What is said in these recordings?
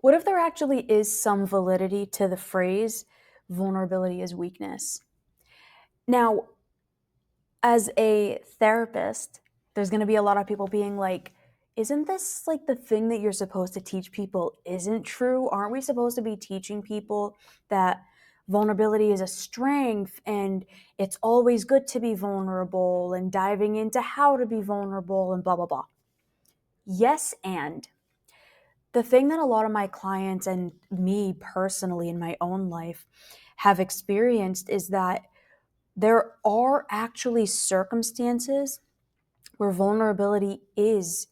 What if there actually is some validity to the phrase vulnerability is weakness? Now, as a therapist, there's going to be a lot of people being like, isn't this like the thing that you're supposed to teach people isn't true? Aren't we supposed to be teaching people that vulnerability is a strength and it's always good to be vulnerable and diving into how to be vulnerable and blah, blah, blah? Yes, and the thing that a lot of my clients and me personally in my own life have experienced is that there are actually circumstances where vulnerability is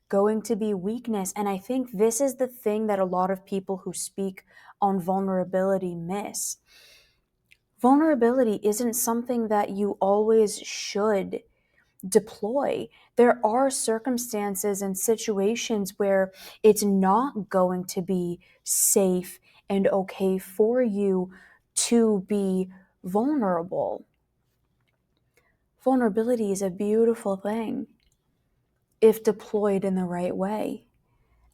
going to be weakness. And I think this is the thing that a lot of people who speak on vulnerability miss. Vulnerability isn't something that you always should deploy. There are circumstances and situations where it's not going to be safe and okay for you to be vulnerable. Vulnerability is a beautiful thing if deployed in the right way,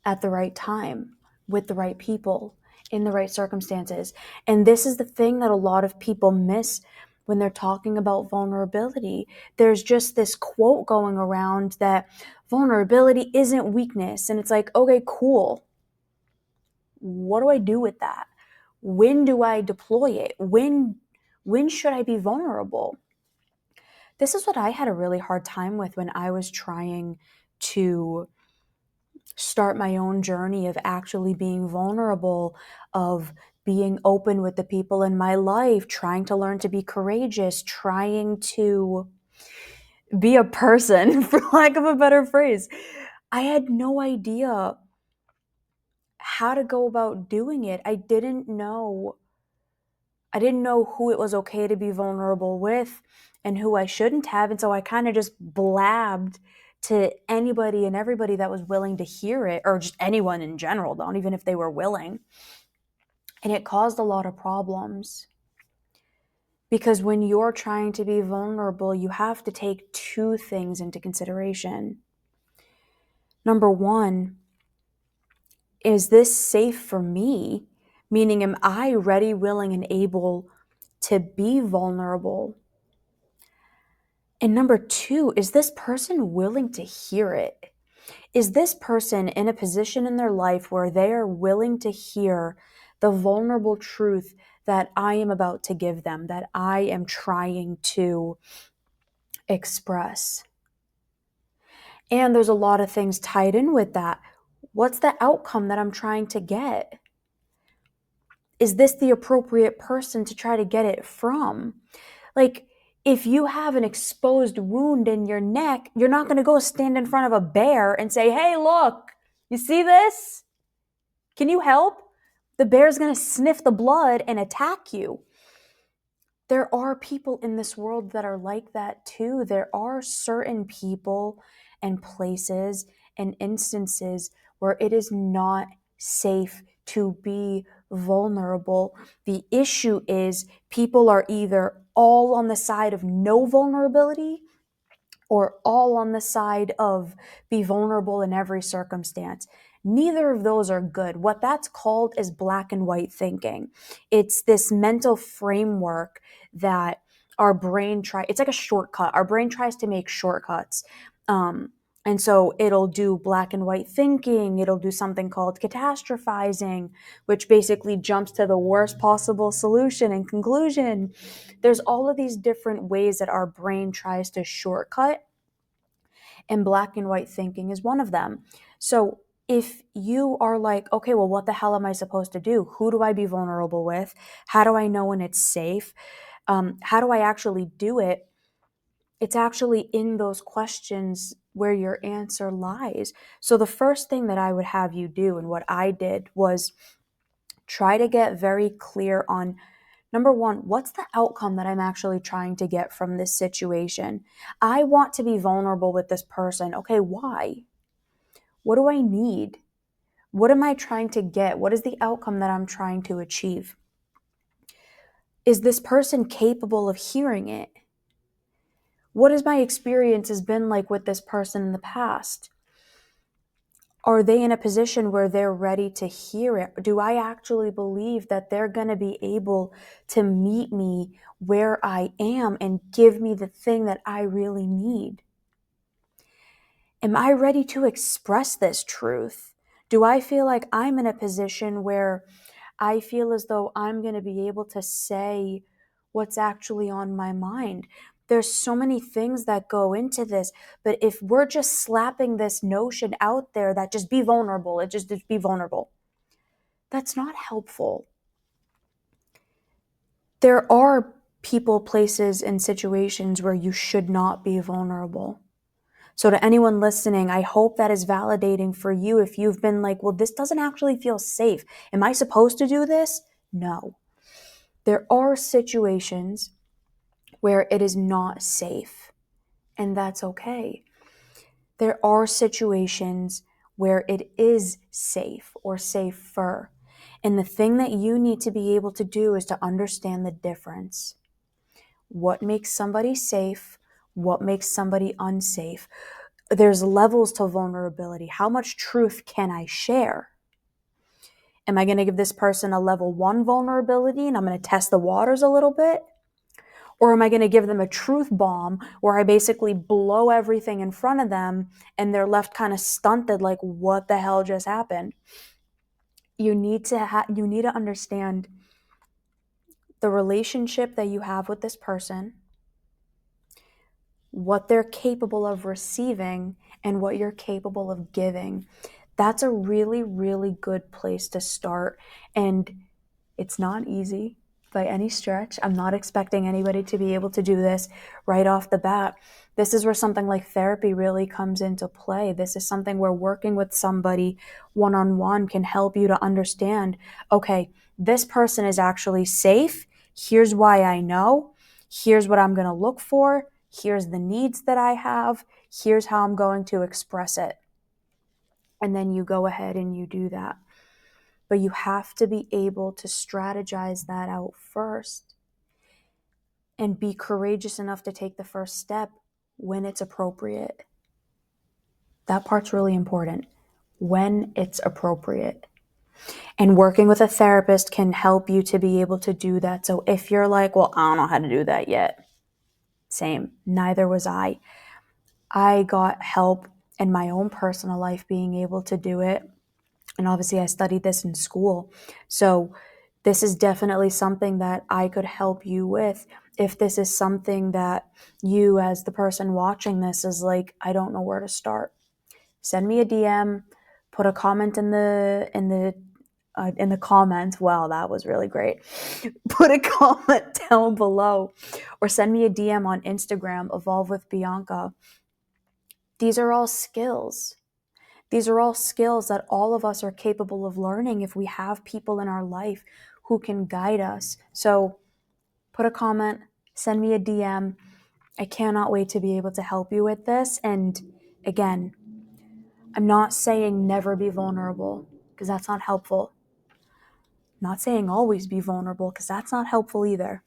at the right time, with the right people, in the right circumstances. And this is the thing that a lot of people miss when they're talking about vulnerability. There's just this quote going around that vulnerability isn't weakness. And it's like, okay, cool. What do I do with that? When do I deploy it? When should I be vulnerable? This is what I had a really hard time with when I was trying to start my own journey of actually being vulnerable, of being open with the people in my life, trying to learn to be courageous, trying to be a person, for lack of a better phrase. I had no idea how to go about doing it. I didn't know who it was okay to be vulnerable with and who I shouldn't have. And so I kind of just blabbed to anybody and everybody that was willing to hear it, or just anyone in general, not even if they were willing. And it caused a lot of problems. Because when you're trying to be vulnerable, you have to take two things into consideration. Number one, is this safe for me? Meaning, am I ready, willing, and able to be vulnerable? And number two, is this person willing to hear it? Is this person in a position in their life where they are willing to hear the vulnerable truth that I am about to give them, that I am trying to express? And there's a lot of things tied in with that. What's the outcome that I'm trying to get? Is this the appropriate person to try to get it from? Like, if you have an exposed wound in your neck, you're not going to go stand in front of a bear and say, hey, look, you see this? Can you help? The bear's going to sniff the blood and attack you. There are people in this world that are like that too. There are certain people and places and instances where it is not safe to be vulnerable. The issue is people are either all on the side of no vulnerability or all on the side of be vulnerable in every circumstance. Neither of those are good. What that's called is black and white thinking. It's this mental framework that our brain it's like a shortcut. Our brain tries to make shortcuts. And so it'll do black and white thinking. It'll do something called catastrophizing, which basically jumps to the worst possible solution and conclusion. There's all of these different ways that our brain tries to shortcut, and black and white thinking is one of them. So if you are like, okay, well, what the hell am I supposed to do? Who do I be vulnerable with? How do I know when it's safe? How do I actually do it? It's actually in those questions where your answer lies. So the first thing that I would have you do, and what I did, was try to get very clear on, number one, what's the outcome that I'm actually trying to get from this situation? I want to be vulnerable with this person. Okay, why? What do I need? What am I trying to get? What is the outcome that I'm trying to achieve? Is this person capable of hearing it? What has my experience has been like with this person in the past? Are they in a position where they're ready to hear it? Do I actually believe that they're going to be able to meet me where I am and give me the thing that I really need? Am I ready to express this truth? Do I feel like I'm in a position where I feel as though I'm going to be able to say what's actually on my mind? There's so many things that go into this, but if we're just slapping this notion out there that just be vulnerable, just be vulnerable, that's not helpful. There are people, places, and situations where you should not be vulnerable. So to anyone listening, I hope that is validating for you if you've been like, well, this doesn't actually feel safe. Am I supposed to do this? No. There are situations where it is not safe, and that's okay. There are situations where it is safe or safer. And the thing that you need to be able to do is to understand the difference. What makes somebody safe? What makes somebody unsafe? There's levels to vulnerability. How much truth can I share? Am I going to give this person a level 1 vulnerability and I'm going to test the waters a little bit? Or am I going to give them a truth bomb where I basically blow everything in front of them and they're left kind of stunted, like, what the hell just happened? You need to understand the relationship that you have with this person, what they're capable of receiving, and what you're capable of giving. That's a really, really good place to start. And it's not easy by any stretch. I'm not expecting anybody to be able to do this right off the bat. This is where something like therapy really comes into play. This is something where working with somebody one-on-one can help you to understand, okay, this person is actually safe. Here's why I know. Here's what I'm going to look for. Here's the needs that I have. Here's how I'm going to express it. And then you go ahead and you do that. But you have to be able to strategize that out first and be courageous enough to take the first step when it's appropriate. That part's really important. When it's appropriate. And working with a therapist can help you to be able to do that. So if you're like, well, I don't know how to do that yet. Same. Neither was I. I got help in my own personal life being able to do it. And obviously I studied this in school. So this is definitely something that I could help you with. If this is something that you, as the person watching this, is like, I don't know where to start, send me a DM, put a comment in the comments. Wow, that was really great. Put a comment down below, or send me a DM on Instagram, Evolve with Bianca. These are all skills. These are all skills that all of us are capable of learning if we have people in our life who can guide us. So put a comment, send me a DM. I cannot wait to be able to help you with this. And again, I'm not saying never be vulnerable, because that's not helpful. I'm not saying always be vulnerable, because that's not helpful either.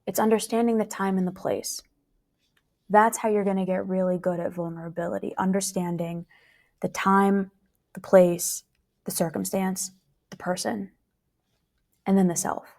It's understanding the time and the place. That's how you're going to get really good at vulnerability, understanding the time, the place, the circumstance, the person, and then the self.